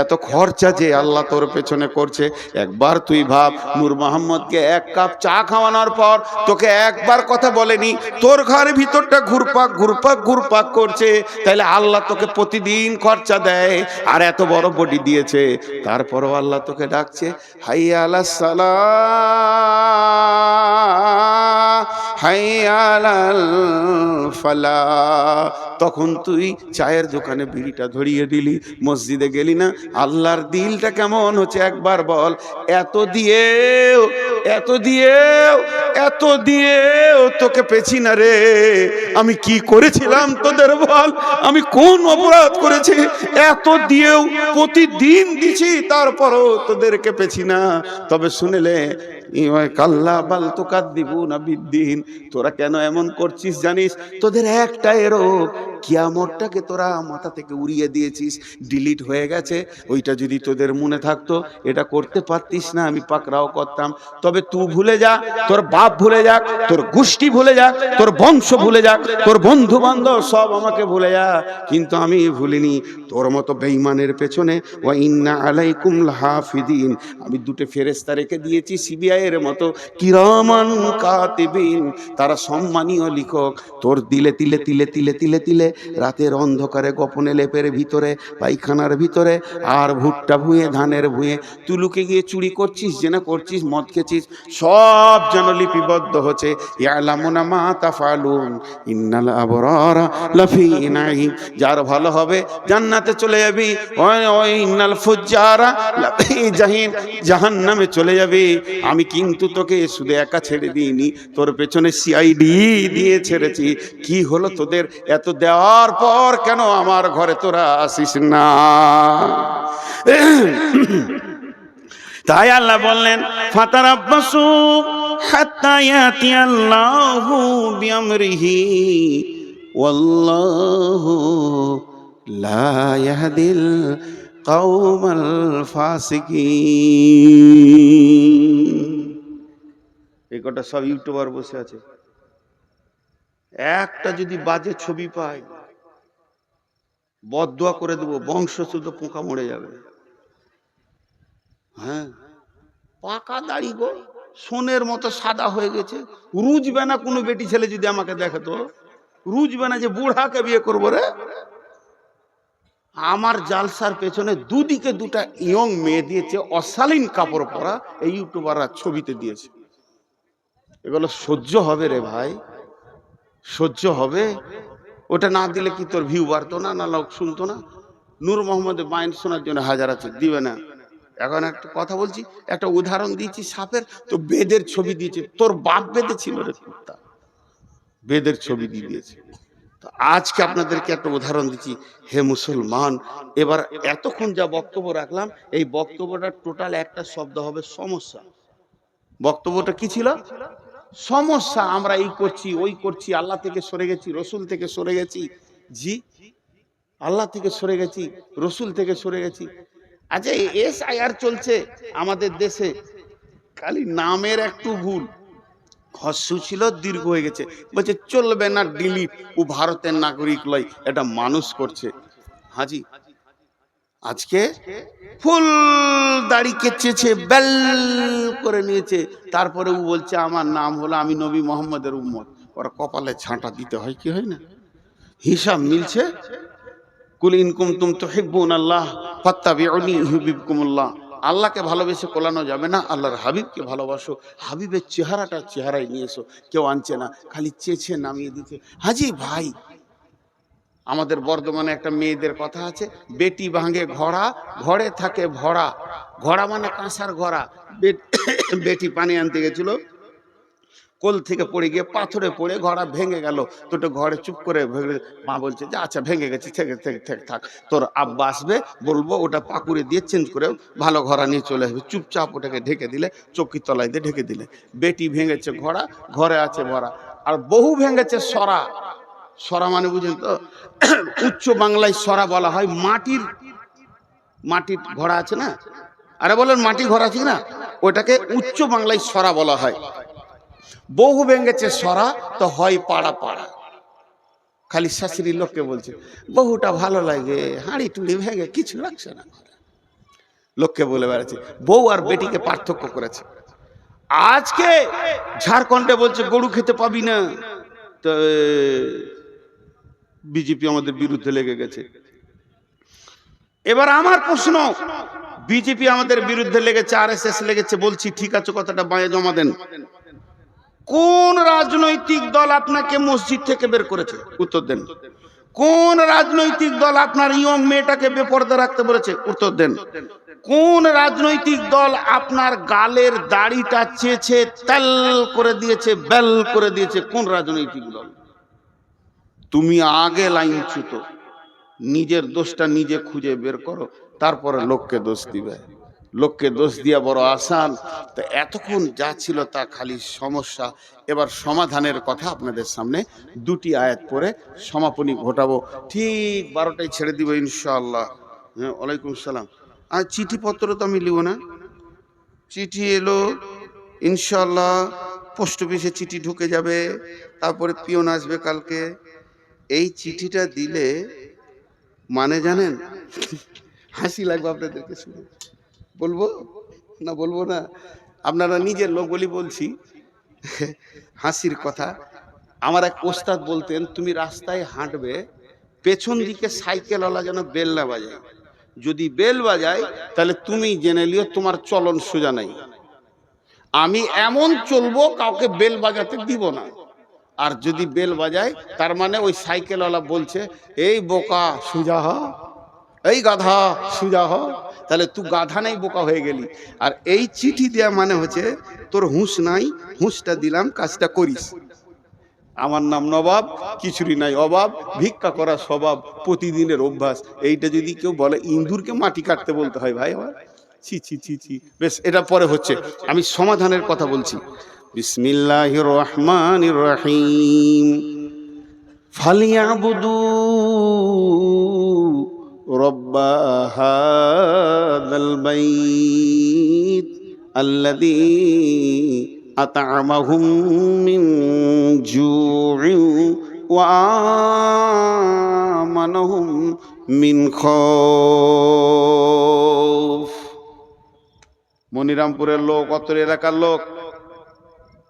এত খরচা যে আল্লাহ তোর পেছনে করছে। একবার তুই ভাব, নূর মোহাম্মদকে 1 কাপ চা খাওয়ানোর পর তোকে একবার কথা বলেনি, তোর ঘরের ভিতরটা ঘুরপাক ঘুরপাক ঘুরপাক করছে। তাইলে আল্লাহ তোকে প্রতিদিন খরচা দেয়, আর এত বড় বডি দিয়েছে, তারপরও আল্লাহ তোকে ডাকছে, হাইয়া আলাস সালাহ, হাইয়া আলাল ফালাহ। তখন তুই চায়ের দোকানে বিড়িটা ধরিয়ে দিলি, মসজিদে গেলি না। আল্লাহর দিলটা কেমন হচ্ছে একবার বল। এত দিয়েও, এত দিয়েও, এত দিয়েও তোকে পেছি না রে। আমি কি করেছিলাম তোদের বল? আমি কোন অপরাধ করেছি? এত দিয়েও প্রতিদিন দিছি, তারপরও তোদেরকে পেছি না। তবে শুনেলে কাল্লা বাল তুকাদ্দিবুনা বিদ্দিন। তোরা কেন এমন করছিস জানিস? তোদের একটাই রোগ, কিয়ামতটাকে তোরা মাথা থেকে উড়িয়ে দিয়েছিস, ডিলিট হয়ে গেছে। ওইটা যদি তোদের মনে থাকতো, এটা করতে পারতিস না, আমি পাকড়াও করতাম। তবে তুই ভুলে যা, তোর বাপ ভুলে যাক, তোর গোষ্ঠী ভুলে যাক, তোর বংশ ভুলে যাক, তোর বন্ধু বান্ধব সব আমাকে ভুলে যা, কিন্তু আমি ভুলিনি তোর মতো বেঈমানের পেছনে। ওয়া ইন্না আলাইকুম লাহাফিদিন, আমি 2টে ফেরেশতা রেখে দিয়েছি সিবিআই এর মতো, কিরামান কাতিবিন, তারা সম্মানীয় লিখক। তোর দিলে তিলে তিলে তিলে তিলে তিলে, রাতের অন্ধকারে গোপনে লেপের ভিতরে, পায়খানার ভিতরে, আর ভুট্টা ভুঁয়ে, ধানের ভুঁয়ে, তুলুকে গিয়ে চুরি করছিস, জেনা করছিস, মদ খেছিস, সব যেন লিপিবদ্ধ হচ্ছে। ইয়ালামুনা মা তাফআলুন ইন্নাল আবরারা লাফি নাঈম। যার ভালো হবে জান্নাতে চলে যাবি, ওই ইন্নাল ফুজ্জারা লাফি জাহিম, জাহান্নামে চলে যাবি। আমি কিন্তু তোকে শুধু একা ছেড়ে দিইনি, তোর পেছনে সিআইডি দিয়ে ছেড়েছি। কি হলো তোদের? এত দেওয়ার পর কেন আমার ঘরে তোরা আসিস না? তাই আল্লাহ বললেন, ফাতারাব্বাসু হাত্তা ইয়াতিয়াল্লাহু বিআমরিহি ওয়াল্লাহু লা ইয়াহদিল কওমাল ফাসিকিন। এই কটা সব ইউটিউবার বসে আছে, একটা যদি বাজে ছবি পাই বদদোয়া করে দেবো, বংশ শুধু পোকা মরে যাবে। হ্যাঁ, পাকা দাড়ি গো, সোনের মতো সাদা হয়ে গেছে, রুজবে না। কোনো বেটি ছেলে যদি আমাকে দেখে তো রুজবে না যে বুড়াকে বিয়ে করবো রে। আমার জালসার পেছনে দুদিকে 2টা ইয়ং মেয়ে দিয়েছে, অশালীন কাপড় পরা, এই ইউটিউবাররা ছবিতে দিয়েছে। এগুলো সহ্য হবে রে ভাই? সহ্য হবে? ওটা না দিলে কি তোর ভিউ বাড়তো না? না লোক শুনতো না? নূর মোহাম্মদের বাইন শোনার জন্য হাজার আছে, দিবে না। এখন একটা কথা বলছি, একটা উদাহরণ দিয়েছি সাপের, তো বেদের ছবি দিয়েছে। তোর বাপ বেদে ছিল রে কুত্তা, বেদের ছবি দিয়ে দিয়েছে। তো আজকে আপনাদেরকে একটা উদাহরণ দিচ্ছি। হে মুসলমান, এবার এতক্ষণ যা বক্তব্য রাখলাম, এই বক্তব্যটা টোটাল একটা শব্দ হবে সমস্যা। বক্তব্যটা কি ছিল? সমস্যা, আমরা এই করছি ওই করছি, আল্লাহ থেকে সরে গেছি, রসুল থেকে সরে গেছি। জি, আল্লাহ থেকে সরে গেছি, রসুল থেকে সরে গেছি। আচ্ছা, SIR চলছে আমাদের দেশে, খালি নামের একটু ভুল, হস্যু ছিল দীর্ঘ হয়ে গেছে, বলছে চলবে না, ডিলিট, ও ভারতের নাগরিক লয়, এটা মানুষ করছে। হাজি আজকে ফুল দাড়ি কেচেছে, বেল করে নিয়েছে, তারপরে ও বলছে আমার নাম হলো, আমি নবী মোহাম্মদের উম্মত। ওরা কপালে ছাঁটা দিতে হয়, কি হয় না? হিসাব মিলছে। কুল ইন কুনতুম তুহিব্বুনাল্লাহ ফাত্তাবিউনি ইউহিব্বুকুমুল্লাহ। আল্লাহকে ভালোবেসে কোলানো যাবে না, আল্লাহর হাবিবকে ভালোবাসো। হাবিবের চেহারাই নিয়ে এসো। কেউ আনছে না, খালি চেঁচে নামিয়ে দিচ্ছে। হাজি ভাই, আমাদের বর্ধমানে একটা মেয়েদের কথা আছে, বেটি ভাঙে ঘোড়া, ঘরে থাকে ভরা। ঘোড়া মানে কাঁসার ঘোড়া। বেটি পানি আনতে গেছিল, কোল থেকে পড়ে গিয়ে পাথরে পড়ে ঘোড়া ভেঙে গেল। তো ঘরে চুপ করে মা বলছে যে আচ্ছা ভেঙে গেছে, থাক, তোর আব্বা আসবে, বলবো ওটা পাকুড়ে দিয়ে চেঞ্জ করে ভালো ঘোড়া নিয়ে চলে আসবে। চুপচাপ ওটাকে ঢেকে দিলে, চৌকির তলায় দিয়ে ঢেকে দিলে। বেটি ভেঙেছে ঘোড়া, ঘরে আছে ভরা। আর বহু ভেঙেছে সরা। সরা মানে বুঝেন তো? উচ্চ বাংলায় সরা বলা হয় মাটির ঘোড়া আছে না, আরে বলেন মাটি ঘোড়া আছে না, ওটাকে উচ্চ বাংলায় সরা বলা হয়। বহু ভেঙেছে সরা, তো হয় পাড়া পাড়া। খালি শাশুড়ির লোককে বলছে বহুটা ভালো লাগে, হাঁড়ি টুড়ি ভেঙে কিছু লাগছে না, লোককে বলে বেড়াচ্ছে। বউ আর বেটিকে পার্থক্য করেছে। আজকে ঝাড়খণ্ডে বলছে গরু খেতে পাবি না, তো বিজেপি আমাদের বিরুদ্ধে লেগে গেছে। এবার আমার প্রশ্ন, বিজেপি আমাদের বিরুদ্ধে লেগেছে, RSS লেগেছে, বলছি ঠিক আছে, কথাটা বাঁয়ে জমা দেন। কোন রাজনৈতিক দল আপনাকে মসজিদ থেকে বের করেছে? উত্তর দেন। কোন রাজনৈতিক দল আপনার ইয়ং মেয়েটাকে বেপরদা রাখতে বলেছে? উত্তর দেন। কোন রাজনৈতিক দল আপনার গালের দাড়িটা চেঁচে তেল করে দিয়েছে, বেল করে দিয়েছে? কোন রাজনৈতিক দল? তুমি আগে লাইন ছুতো, নিজের দোষটা নিজে খুঁজে বের করো, তারপরে লোককে দোষ দিবে। লোককে দোষ দিয়া বড় আসান। তো এতক্ষণ যা ছিল তা খালি সমস্যা। এবার সমাধানের কথা আপনাদের সামনে দুটি আয়াত পড়ে সমাপনী ঘটাবো। ঠিক 12টায় ছেড়ে দিব ইনশাআল্লাহ। হ্যাঁ, ওয়ালাইকুম সালাম। আর চিঠিপত্র তো আমি লিব না, চিঠি এলো ইনশাআল্লাহ, পোস্ট অফিসে চিঠি ঢুকে যাবে, তারপরে পিয়ন আসবে কালকে। এই চিঠিটা দিলে মানে জানেন, হাসি লাগবে আপনাদেরকে শুনে, বলবো না বলবো না, আপনারা নিজের লোক বলি বলছি, হাসির কথা। আমার এক ওস্তাদ বলতেন, তুমি রাস্তায় হাঁটবে, পেছন দিকে সাইকেলওয়ালা যেন বেল না বাজায়। যদি বেল বাজায় তাহলে তুমি জেনে লিও তোমার চলন সোজা নাই। আমি এমন চলবো, কাউকে বেল বাজাতে দিব না। আর যদি বেল বাজায়, তার মানে ওই সাইকেলওয়ালা বলছে এই বোকা সোজা হ, এই গাধা সোজা হ। তাহলে তুই গাধা নাই, বোকা হয়ে গেলি। আর এই চিঠি দেয়া মানে হচ্ছে তোর হুঁশ নাই, হুঁশটা দিলাম, কাজটা করিস। আমার নাম নবাব, কিছুরই নাই অভাব, ভিক্ষা করা স্বভাব, প্রতিদিনের অভ্যাস। এইটা যদি কেউ বলে, ইন্দুরকে মাটি কাটতে বলতে হয় ভাই আমার, ছি ছি ছি ছি। বেশ, এটা পরে হচ্ছে, আমি সমাধানের কথা বলছি। বিসমিল্লাহির রহমানির রহিম। ফালিয়াবুদু রব্বা হাযাল বাইত আল্লাযী আত'আমাহুম মিন জু'ইন ওয়া আমানাহুম মিন খাউফ। মনিরামপুরের লোক, অত্তর এলাকার লোক,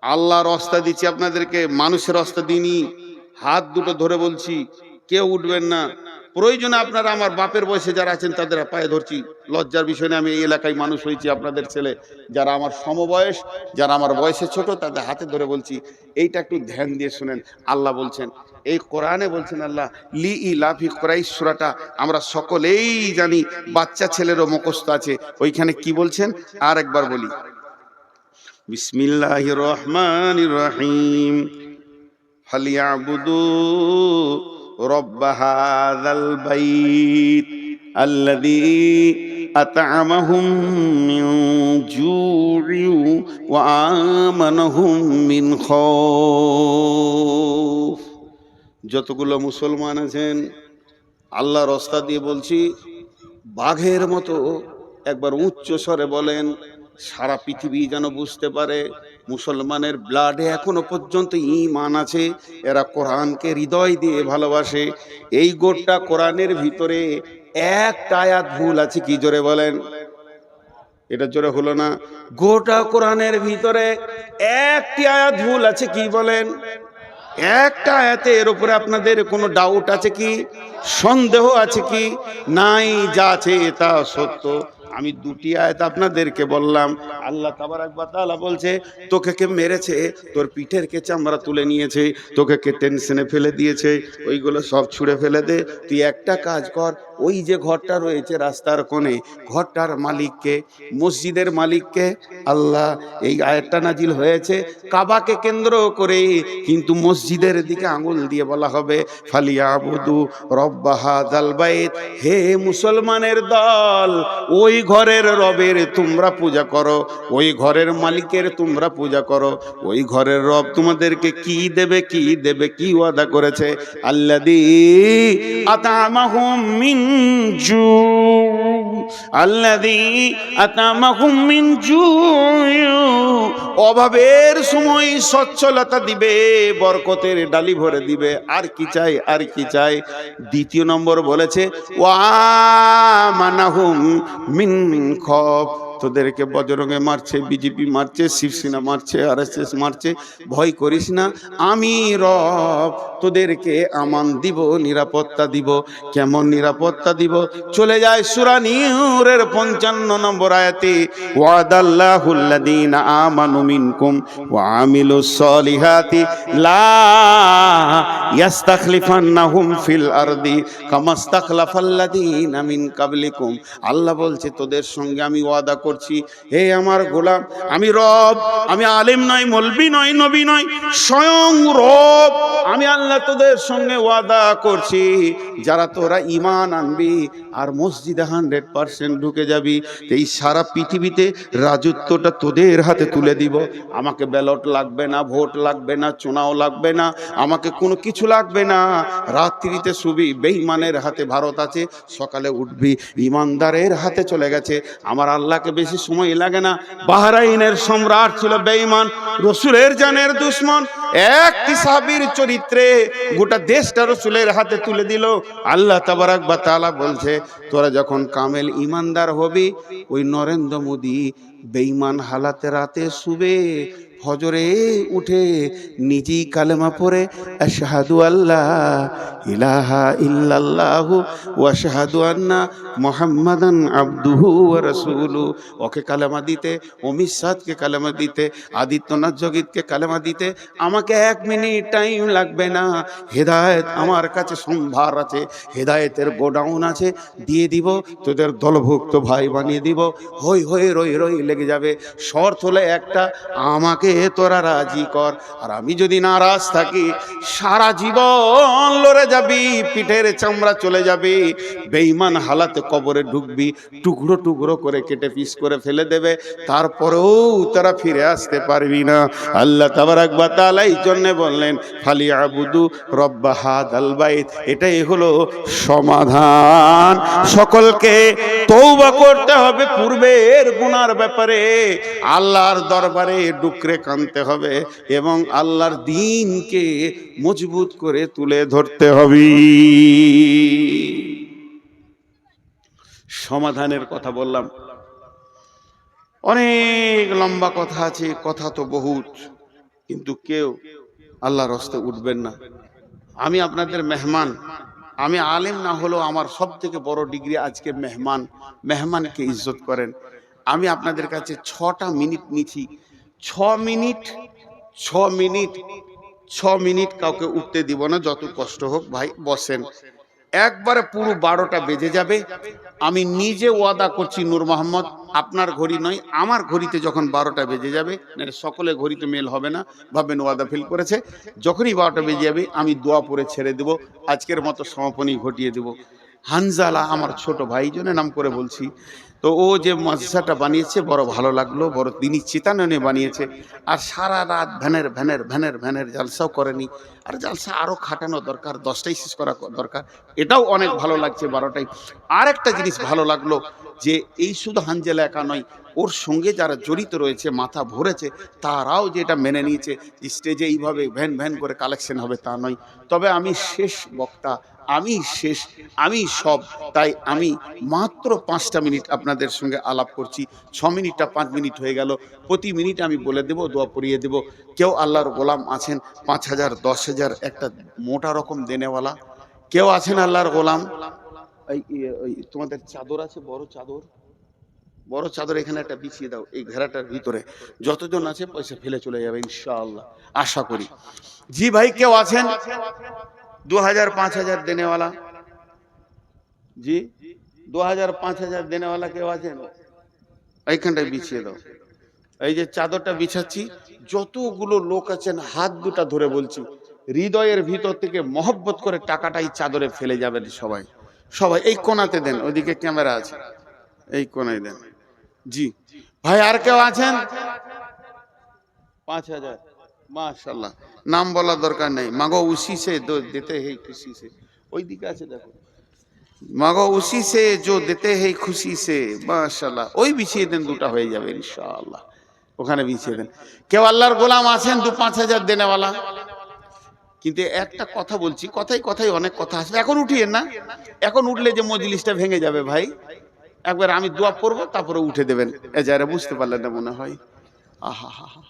আল্লাহর রাস্তা দিচ্ছি আপনাদেরকে, মানুষের রাস্তা দিইনি। হাত দুটো ধরে বলছি, কেউ উঠবেন না। প্রয়োজনে আপনারা আমার বাপের বয়সে যারা আছেন তাদের পায়ে ধরছি, লজ্জার বিষয় না। আমি এই এলাকায় মানুষ হয়েছি, আপনাদের ছেলে, যারা আমার সমবয়স, যারা আমার বয়সে ছোট, তাদের হাতে ধরে বলছি, এইটা একটু ধ্যান দিয়ে শুনেন। আল্লাহ বলছেন, এই কোরআনে বলছেন আল্লাহ, লি ইলাফি কুরাইশ সূরাটা আমরা সকলেই জানি, বাচ্চা ছেলেরও মুখস্থ আছে। ওইখানে কি বলছেন আর একবার বলি, বিসমিল্লাহির রহমানির রহিম। ফালিয়াবুদু রব্বা হাযাল বাইত আল্লাযী আতআমাহুম মিন জু'ইন ওয়া আমানাহুম মিন খাউফ। যতগুলো মুসলমান আছেন আল্লাহর রাস্তা দিয়ে বলছি, বাঘের মতো একবার উচ্চ স্বরে বলেন, সারা পৃথিবী যেন বুঝতে পারে মুসলমানের ব্লাডে এখনো পর্যন্ত ঈমান আছে, এরা কোরআনকে হৃদয় দিয়ে ভালোবাসে। এই গোটা কোরআনের ভিতরে একটা আয়াত ভুল আছে কি? জোরে বলেন, এটা জোরে হলো না। গোটা কোরআনের ভিতরে একটি আয়াত ভুল আছে কি? বলেন, একটা আয়াতে। এর উপরে আপনাদের কোনো ডাউট আছে কি? সন্দেহ আছে কি? নাই, যা আছে তা সত্য। আমি দুটি আয়াত আপনাদেরকে বললাম। আল্লাহ তাবারাক ওয়া তাআলা বলছে, তোকে কে মেরেছে, তোর পিঠের কে চামড়া তুলে নিয়েছে, তোকে কে টেনশনে ফেলে দিয়েছে, ওইগুলো সব ছুঁড়ে ফেলে দে। তুই একটা কাজ কর, ওই যে ঘরটা রয়েছে রাস্তার কোণে, ঘরটার মালিককে, মসজিদের মালিককে আল্লাহ। এই আয়াতটা নাজিল হয়েছে কাবাকে কেন্দ্র করে, কিন্তু মসজিদের দিকে আঙুল দিয়ে বলা হবে ফালিয়াবুদু রব্বা হাযাল বাইত। হে মুসলমানের দল, ওই ঘরের রবের তোমরা পূজা করো, ওই ঘরের মালিকের তোমরা পূজা করো। ওই ঘরের রব তোমাদেরকে কি দেবে, কি দেবে, কি ওয়াদা করেছে? আল্লাযী আতামাহুম মিন জু, আল্লাযী আতামাহুম মিন জু। অভাবের সময় সচ্ছলতা দিবে, বরকতের ডালি ভরে দিবে। আর কি চাই, আর কি চাই? দ্বিতীয় নম্বর বলেছে ওয়া আমানাহুম মিন খাউফ। তোদেরকে বজরঙ্গে মারছে, বিজেপি মারছে, শিবসেনা মারছে, আরএসএস মারছে, ভয় করিস না, আমি রব তোদেরকে আমান দিব, নিরাপত্তা দিব। কেমন নিরাপত্তা দিব? চলে যায় সূরা নূরের 55 নম্বর আয়াতে, ওয়াদাল্লাহুল্লাযীনা আমানু মিনকুম ওয়া আমিলুস সলিহাতি লা ইস্তাখলিফান্নাহুম ফিল আরদি কামাস্তাখলাফাল্লাযীনা মিন কাবলিকুম। আল্লাহ বলছে, তোদের সঙ্গে আমি ওয়াদা করছি, হে আমার গোলাম, আমি রব, আমি আলেম নয়, মৌলবি নয়, নবী নয়, স্বয়ং রব। আমি আল্লাহ তোদের সঙ্গে ওয়াদা করছি, যারা তোরা ঈমান আনবি আর মসজিদে 100% ঢুকে যাবি, এই সারা পৃথিবীতে রাজত্বটা তোদের হাতে তুলে দিব। আমাকে ব্যালট লাগবে না, ভোট লাগবে না, চুনাও লাগবে না, আমাকে কোনো কিছু লাগবে না। রাত্রিতে শুবি, বেঈমানের হাতে ভারত আছে, সকালে উঠবি ঈমানদারের হাতে চলে গেছে। আমার আল্লাহকে বেশি সময় লাগে না। বাহরাইনের সম্রাট ছিল বেঈমান, রসুলের জানের দুশমন। একটি সাহাবীর চরিত্রে গোটা দেশটা রসুলের হাতে তুলে দিল। আল্লাহ তাবারাক ওয়া তাআলা বলছে, তোরা যখন কামেল ঈমানদার হবি, ওই নরেন্দ্র মোদী বেঈমান হালাতে রাতে শুবে, ফজরে উঠে নিজেই কালেমা পড়ে আশহাদু আল্লাহ ইলাহা ইল্লাল্লাহু ওয়া আশহাদু আন্না মুহাম্মাদান আবদুহু ওয়া রাসূলুহু। ওকে কালেমা দিতে, অমিত শাহকে কালেমা দিতে, আদিত্যনাথ যোগীকে কালেমা দিতে আমাকে 1 মিনিট টাইম লাগবে না। হেদায়েত আমার কাছে সম্ভার আছে, হেদায়েতের গোডাউন আছে, দিয়ে দিব, তোদের দলভুক্ত ভাই বানিয়ে দিব। হই হই রই রই লেগে যাবে। শর্ত হলে একটা, আমাকে তোরা রাজি কর। আর আমি যদি নারাজ থাকি, সারা জীবন লড়ে যাবি, পিঠের চামড়া চলে যাবে, বেঈমান হালাতে কবরে ঢুকবি, টুকরো টুকরো করে কেটে পিস করে ফেলে দেবে, তারপরেও তারা ফিরে আসতে পারবি না। আল্লাহ তাবারাক ওয়া তাআলা এই জন্য বললেন ফালিয়াবুদু রব্বা হাযাল বাইত। এটাই হলো সমাধান। সকলকে তওবা করতে হবে পূর্বের গুনার ব্যাপারে, আল্লাহর দরবারে ডুকরে কাঁদতে হবে এবং আল্লাহর দ্বীনকে মজবুত করে তুলে ধরতে হবে। সমাধানের কথা বললাম, অনেক লম্বা কথা আছে, কথা তো বহুত, কিন্তু কেউ আল্লাহর রাস্তায় উঠবেন না। আমি আপনাদের মেহমান, আমি আলেম না হলেও আমার সব থেকে বড় ডিগ্রি আজকে মেহমান। মেহমানকে ইজ্জত করেন। আমি আপনাদের কাছে 6টা মিনিট নিচ্ছি। 6 মিনিট কাউকে উঠতে দিব না, যত কষ্ট হোক। ভাই বসেন, একবারে পুরো 12টা বেজে যাবে। আমি নিজে ওয়াদা করছি, নূর মোহাম্মদ, আপনার ঘড়ি নয়, আমার ঘড়িতে যখন 12টা বেজে যাবে, সকলে ঘড়িতে মেল হবে না, ভাবেন ওয়াদা ফিল করেছে। যখনই 12টা বেজে যাবে আমি দোয়া পড়ে ছেড়ে দেব, আজকের মতো সমাপনী ঘটিয়ে দেব। হানজালা আমার ছোট ভাই জন্য নাম করে বলছি। তো ও যে মাদ্রাসাটা বানিয়েছে বড় ভালো লাগলো, বড় দিনই চেতনা বানিয়েছে। আর সারা রাত ভ্যানের ভ্যানের ভ্যানের ভ্যানের জালসাও করেনি। আর জালসা আরও খাটানো দরকার, 10টায় শেষ করা দরকার। এটাও অনেক ভালো লাগছে 12টায়। আর একটা জিনিস ভালো লাগলো যে এই শুধু হানজালা একা নয়, ওর সঙ্গে যারা জড়িত রয়েছে মাথা ভরেছে তারাও যেটা মেনে নিয়েছে স্টেজে এইভাবে ভ্যান ভ্যান করে কালেকশন হবে তা নয়। তবে আমি শেষ বক্তা, আমি শেষ, আমি সব, তাই আমি মাত্র 5টা মিনিট আপনাদের সঙ্গে আলাপ করছি। 6 মিনিটটা 5 মিনিট হয়ে গেল। প্রতি মিনিট আমি বলে দেব, দোয়া পড়িয়ে দেব। কেউ আল্লাহর গোলাম আছেন 5,000 10,000 একটা মোটা রকম দেনেওয়ালা? কেউ আছেন আল্লাহর গোলাম? ওই তোমাদের চাদর আছে, বড় চাদর, বড় চাদর এখানে একটা বিছিয়ে দাও এই ঘেরাটার ভিতরে। যতজন আছে পয়সা ফেলে চলে যাবে ইনশাআল্লাহ, আশা করি। জি ভাই, কেউ আছেন 2000 5000 দেনেওয়ালা? জি, 2000 5000 দেনেওয়ালা কেউ আছেন? এইখানটায় বিছিয়ে দাও। এই যে চাদরটা বিছাচ্ছি, যতগুলো লোক আছেন হাত দুটা ধরে বলছি, হৃদয়ের ভিতর থেকে মহব্বত করে টাকাটাই চাদরে ফেলে যাবেন সবাই। সবাই এই কোণাতে দেন, ওইদিকে ক্যামেরা আছে, এই কোণায় দেন। জি ভাই, আর কেউ আছেন? 5000, মাশাআল্লাহ। নাম বলার দরকার নেই। মাগো উসি সে দো দেতে হে খুশি সে, ওই দিকে আছে দেখো। মাগো উসি সে जो देते हैं खुशी से, মাশাআল্লাহ। ওই বিছিয়ে দেন, দুটা হয়ে যাবে ইনশাআল্লাহ। ওখানে বিছিয়ে দেন। কেউ আল্লাহর গোলাম আছেন 2-5 হাজার দেনেওয়ালা? কিন্তু একটা কথা বলছি, কথাই কথাই অনেক কথা আসবে। এখন উঠিয়েন না, এখন উঠলে যে মজলিসটা ভেঙে যাবে ভাই। একবার আমি দোয়া পড়বো, তারপরে উঠে দেবেন। এ যারা বুঝতে পারলেন না মনে হয়। আহা হা হা।